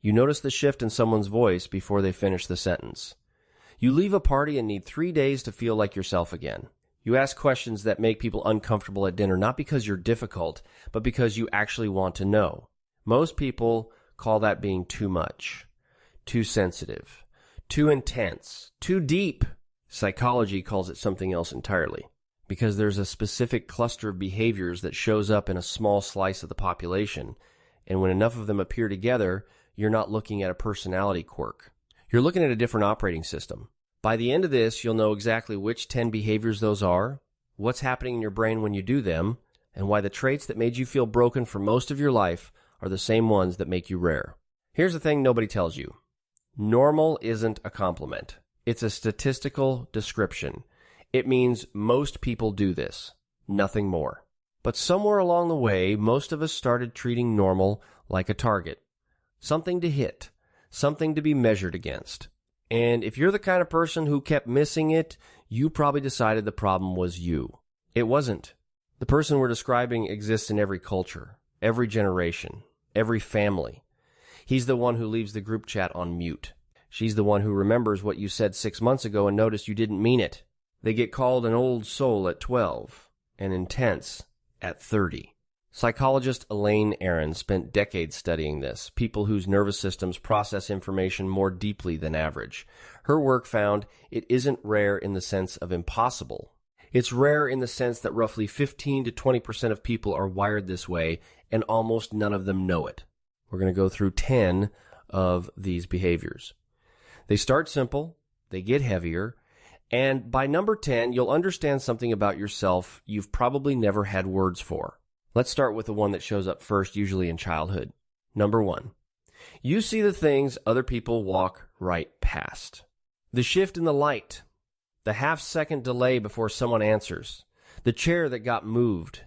You notice the shift in someone's voice before they finish the sentence. You leave a party and need 3 days to feel like yourself again. You ask questions that make people uncomfortable at dinner, not because you're difficult, but because you actually want to know. Most people call that being too much, too sensitive, too intense, too deep. Psychology calls it something else entirely, because there's a specific cluster of behaviors that shows up in a small slice of the population, and when enough of them appear together, you're not looking at a personality quirk. You're looking at a different operating system. By the end of this, you'll know exactly which 10 behaviors those are, what's happening in your brain when you do them, and why the traits that made you feel broken for most of your life are the same ones that make you rare. Here's the thing nobody tells you. Normal isn't a compliment. It's a statistical description. It means most people do this, nothing more. But somewhere along the way, most of us started treating normal like a target. Something to hit, something to be measured against. And if you're the kind of person who kept missing it, you probably decided the problem was you. It wasn't. The person we're describing exists in every culture, every generation, every family. He's the one who leaves the group chat on mute. She's the one who remembers what you said 6 months ago and noticed you didn't mean it. They get called an old soul at 12 and intense at 30. Psychologist Elaine Aron spent decades studying this, people whose nervous systems process information more deeply than average. Her work found it isn't rare in the sense of impossible. It's rare in the sense that roughly 15 to 20% of people are wired this way, and almost none of them know it. We're going to go through 10 of these behaviors. They start simple, they get heavier, and by number 10, you'll understand something about yourself you've probably never had words for. Let's start with the one that shows up first, usually in childhood. Number 1. You see the things other people walk right past. The shift in the light, the half-second delay before someone answers, the chair that got moved,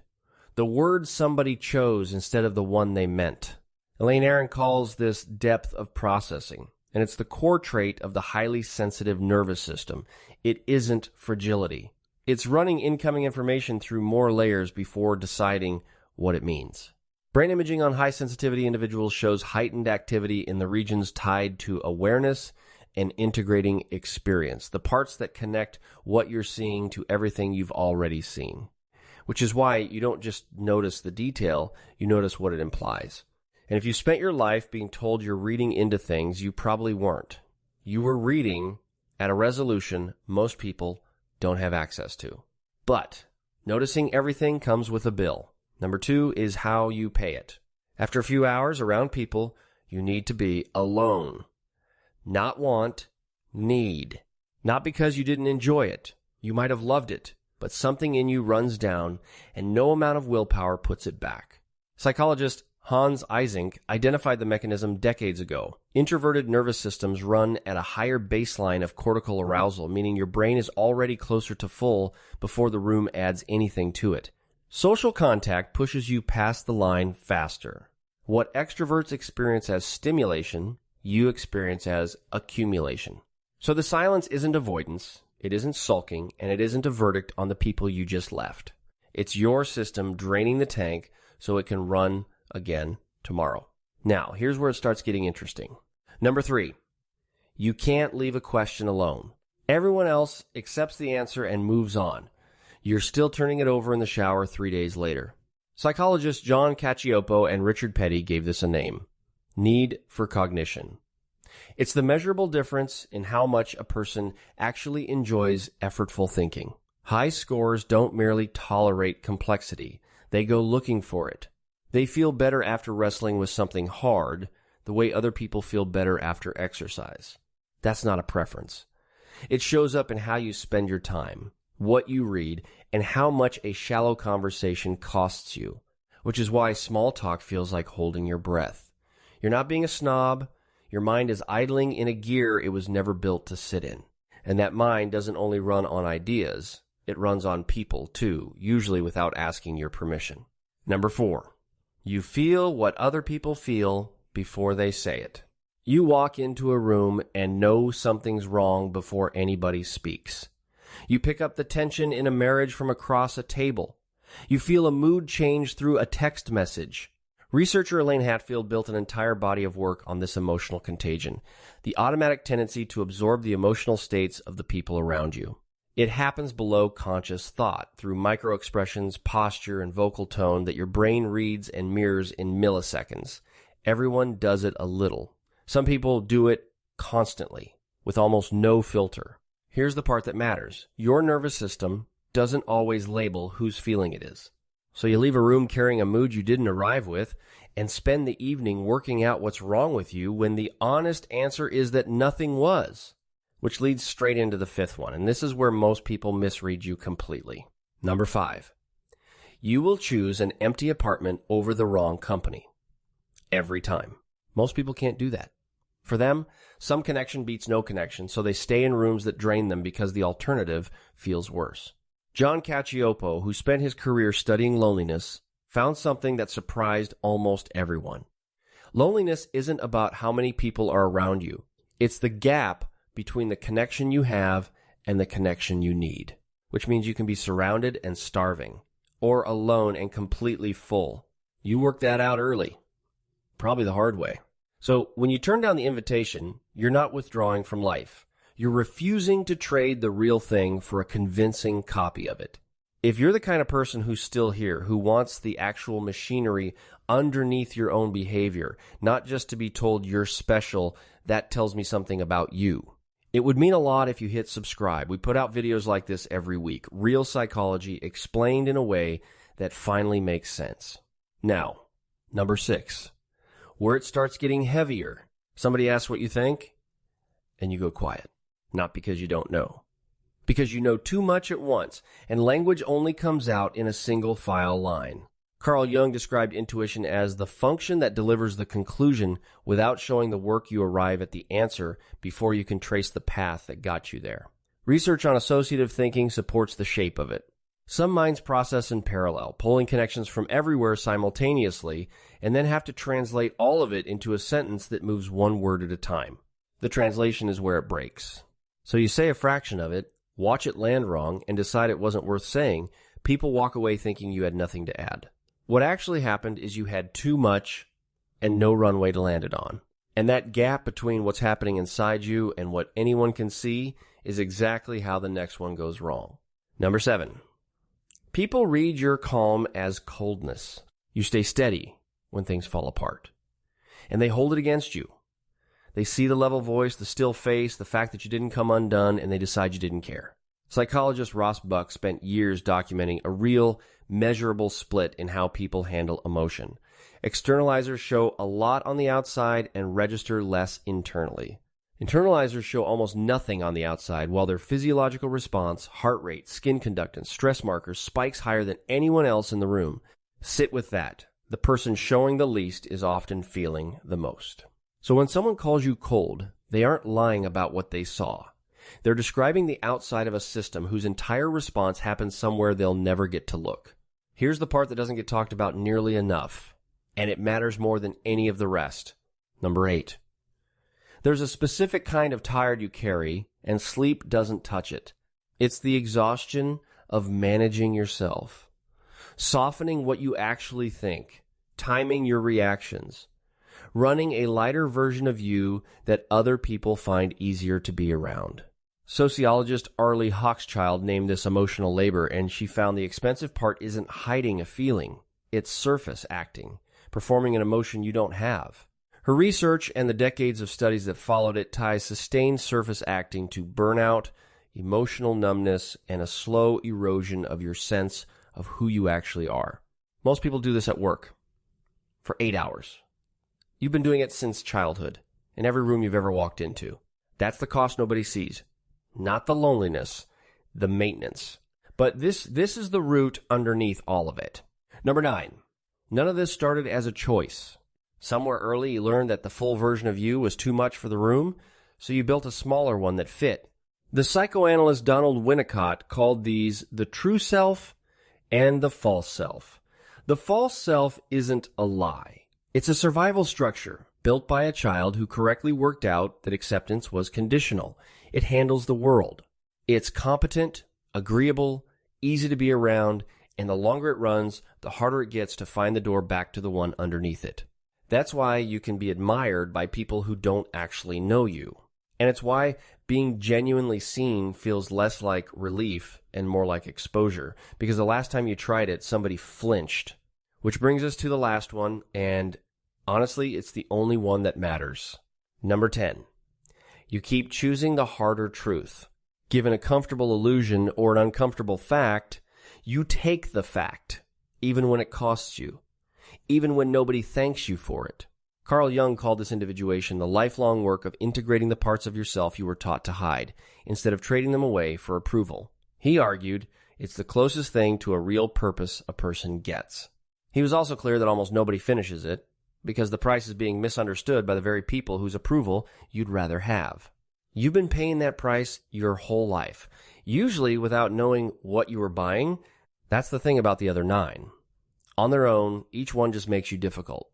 the word somebody chose instead of the one they meant. Elaine Aron calls this depth of processing, and it's the core trait of the highly sensitive nervous system. It isn't fragility. It's running incoming information through more layers before deciding what it means. Brain imaging on high-sensitivity individuals shows heightened activity in the regions tied to awareness and integrating experience, the parts that connect what you're seeing to everything you've already seen, which is why you don't just notice the detail, you notice what it implies. And if you spent your life being told you're reading into things, you probably weren't. You were reading at a resolution most people don't have access to. But noticing everything comes with a bill. Number 2 is how you pay it. After a few hours around people, you need to be alone. Not want, need. Not because you didn't enjoy it. You might have loved it, but something in you runs down, and no amount of willpower puts it back. Psychologist Eysenck identified the mechanism decades ago. Introverted nervous systems run at a higher baseline of cortical arousal, meaning your brain is already closer to full before the room adds anything to it. Social contact pushes you past the line faster. What extroverts experience as stimulation, you experience as accumulation. So the silence isn't avoidance, it isn't sulking, and it isn't a verdict on the people you just left. It's your system draining the tank so it can run again tomorrow. Now, here's where it starts getting interesting. Number 3, you can't leave a question alone. Everyone else accepts the answer and moves on. You're still turning it over in the shower 3 days later. Psychologists John Cacioppo and Richard Petty gave this a name: need for cognition. It's the measurable difference in how much a person actually enjoys effortful thinking. High scores don't merely tolerate complexity. They go looking for it. They feel better after wrestling with something hard, the way other people feel better after exercise. That's not a preference. It shows up in how you spend your time, what you read, and how much a shallow conversation costs you, which is why small talk feels like holding your breath. You're not being a snob. Your mind is idling in a gear it was never built to sit in. And that mind doesn't only run on ideas, it runs on people too, usually without asking your permission. Number 4, you feel what other people feel before they say it. You walk into a room and know something's wrong before anybody speaks. You pick up the tension in a marriage from across a table. You feel a mood change through a text message. Researcher Elaine Hatfield built an entire body of work on this emotional contagion, the automatic tendency to absorb the emotional states of the people around you. It happens below conscious thought, through micro-expressions, posture, and vocal tone that your brain reads and mirrors in milliseconds. Everyone does it a little. Some people do it constantly, with almost no filter. Here's the part that matters. Your nervous system doesn't always label whose feeling it is. So you leave a room carrying a mood you didn't arrive with and spend the evening working out what's wrong with you when the honest answer is that nothing was. Which leads straight into the fifth one, and this is where most people misread you completely. Number 5. You will choose an empty apartment over the wrong company. Every time. Most people can't do that. For them, some connection beats no connection, so they stay in rooms that drain them because the alternative feels worse. John Cacioppo, who spent his career studying loneliness, found something that surprised almost everyone. Loneliness isn't about how many people are around you. It's the gap between the connection you have and the connection you need, which means you can be surrounded and starving, or alone and completely full. You work that out early, probably the hard way. So when you turn down the invitation, you're not withdrawing from life. You're refusing to trade the real thing for a convincing copy of it. If you're the kind of person who's still here, who wants the actual machinery underneath your own behavior, not just to be told you're special, that tells me something about you. It would mean a lot if you hit subscribe. We put out videos like this every week. Real psychology explained in a way that finally makes sense. Now, number 6. Where it starts getting heavier. Somebody asks what you think, and you go quiet. Not because you don't know. Because you know too much at once, and language only comes out in a single file line. Carl Jung described intuition as the function that delivers the conclusion without showing the work you arrive at the answer before you can trace the path that got you there. Research on associative thinking supports the shape of it. Some minds process in parallel, pulling connections from everywhere simultaneously, and then have to translate all of it into a sentence that moves one word at a time. The translation is where it breaks. So you say a fraction of it, watch it land wrong, and decide it wasn't worth saying. People walk away thinking you had nothing to add. What actually happened is you had too much and no runway to land it on. And that gap between what's happening inside you and what anyone can see is exactly how the next one goes wrong. Number 7. People read your calm as coldness. You stay steady when things fall apart. And they hold it against you. They see the level voice, the still face, the fact that you didn't come undone, and they decide you didn't care. Psychologist Ross Buck spent years documenting a real, measurable split in how people handle emotion. Externalizers show a lot on the outside and register less internally. Internalizers show almost nothing on the outside, while their physiological response, heart rate, skin conductance, stress markers spikes higher than anyone else in the room. Sit with that. The person showing the least is often feeling the most. So when someone calls you cold, they aren't lying about what they saw. They're describing the outside of a system whose entire response happens somewhere they'll never get to look. Here's the part that doesn't get talked about nearly enough, and it matters more than any of the rest. Number 8. There's a specific kind of tired you carry, and sleep doesn't touch it. It's the exhaustion of managing yourself, softening what you actually think, timing your reactions, running a lighter version of you that other people find easier to be around. Sociologist Arlie Hochschild named this emotional labor, and she found the expensive part isn't hiding a feeling. It's surface acting, performing an emotion you don't have. Her research and the decades of studies that followed it ties sustained surface acting to burnout, emotional numbness, and a slow erosion of your sense of who you actually are. Most people do this at work for 8 hours. You've been doing it since childhood, in every room you've ever walked into. That's the cost nobody sees. Not the loneliness, the maintenance. But this is the root underneath all of it. Number 9. None of this started as a choice. Somewhere early you learned that the full version of you was too much for the room, so you built a smaller one that fit. The psychoanalyst Donald Winnicott called these the true self and the false self. The false self isn't a lie. It's a survival structure built by a child who correctly worked out that acceptance was conditional. It handles the world. It's competent, agreeable, easy to be around, And the longer it runs, the harder it gets to find the door back to the one underneath it. That's why you can be admired by people who don't actually know you. And it's why being genuinely seen feels less like relief and more like exposure, because the last time you tried it, somebody flinched. Which brings us to the last one, and honestly, it's the only one that matters. Number 10. You keep choosing the harder truth. Given a comfortable illusion or an uncomfortable fact, you take the fact, even when it costs you, even when nobody thanks you for it. Carl Jung called this individuation the lifelong work of integrating the parts of yourself you were taught to hide, instead of trading them away for approval. He argued it's the closest thing to a real purpose a person gets. He was also clear that almost nobody finishes it, because the price is being misunderstood by the very people whose approval you'd rather have. You've been paying that price your whole life, usually without knowing what you were buying. That's the thing about the other 9. On their own, each one just makes you difficult.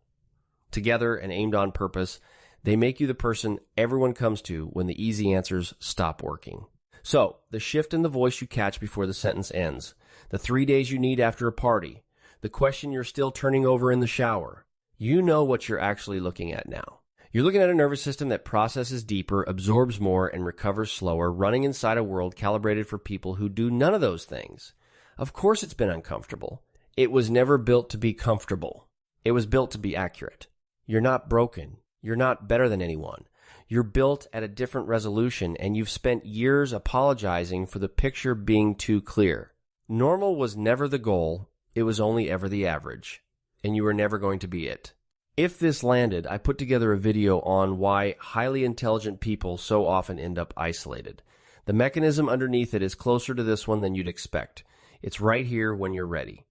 Together and aimed on purpose, they make you the person everyone comes to when the easy answers stop working. So, the shift in the voice you catch before the sentence ends, the 3 days you need after a party, the question you're still turning over in the shower, you know what you're actually looking at now. You're looking at a nervous system that processes deeper, absorbs more, and recovers slower, running inside a world calibrated for people who do none of those things. Of course it's been uncomfortable. It was never built to be comfortable. It was built to be accurate. You're not broken. You're not better than anyone. You're built at a different resolution, and you've spent years apologizing for the picture being too clear. Normal was never the goal. It was only ever the average. And you were never going to be it. If this landed, I put together a video on why highly intelligent people so often end up isolated. The mechanism underneath it is closer to this one than you'd expect. It's right here when you're ready.